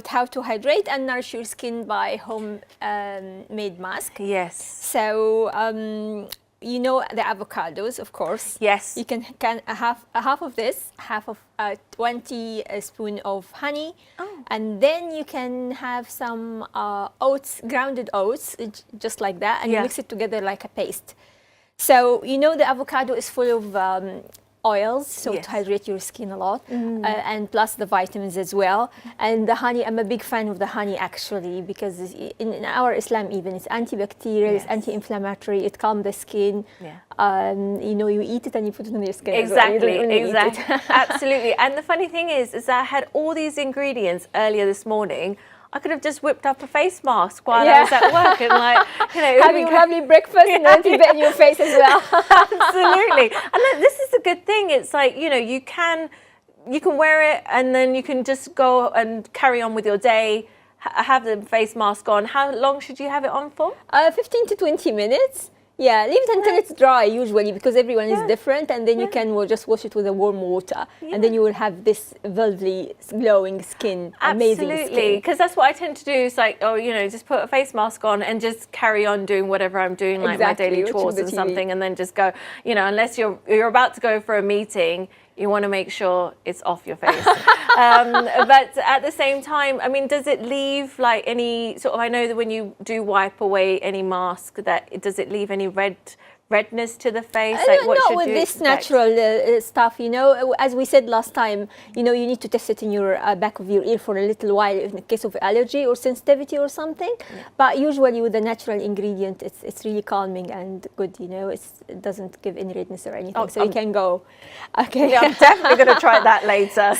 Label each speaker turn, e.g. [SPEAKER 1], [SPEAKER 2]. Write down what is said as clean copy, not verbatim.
[SPEAKER 1] How to hydrate and nourish your skin by home made mask.
[SPEAKER 2] Yes.
[SPEAKER 1] So you know the avocados, of course.
[SPEAKER 2] Yes.
[SPEAKER 1] You can half of this, half of 20 spoon of honey, and then you can have some oats, grounded oats, just like that, and you mix it together like a paste. So you know the avocado is full of oils, so to hydrate your skin a lot, and plus the vitamins as well. And the honey, I'm a big fan of the honey actually, because in our Islam even, it's antibacterial, it's anti-inflammatory, it calms the skin. You know, you eat it and you put it on your skin.
[SPEAKER 2] Exactly,
[SPEAKER 1] well.
[SPEAKER 2] exactly, absolutely. And the funny thing is that I had all these ingredients earlier this morning. I could have just whipped up a face mask while I was at work and, like, you know,
[SPEAKER 1] having lovely breakfast and then bit in your face as well.
[SPEAKER 2] Absolutely. And this is a good thing. It's like, you know, you can wear it and then you can just go and carry on with your day, have the face mask on. How long should you have it on for?
[SPEAKER 1] 15 to 20 minutes. Yeah, leave it until it's dry usually, because everyone is different, and then you can just wash it with a warm water, and then you will have this velvety, glowing skin, amazing skin.
[SPEAKER 2] Absolutely, because that's what I tend to do. It's like, oh, you know, just put a face mask on and just carry on doing whatever I'm doing, like my daily chores and something, and then just go, you know, unless you're about to go for a meeting, you want to make sure it's off your face. But at the same time, I mean, does it leave like any sort of, I know that when you do wipe away any mask, does it leave any redness to the face? Like, what
[SPEAKER 1] not
[SPEAKER 2] should
[SPEAKER 1] with
[SPEAKER 2] you
[SPEAKER 1] this
[SPEAKER 2] expect?
[SPEAKER 1] natural stuff, you know. As we said last time, you know, you need to test it in your back of your ear for a little while in case of allergy or sensitivity or something. But usually with the natural ingredient, it's really calming and good, you know. It doesn't give any redness or anything, so you can go. Okay.
[SPEAKER 2] Yeah, I'm definitely going to try that later.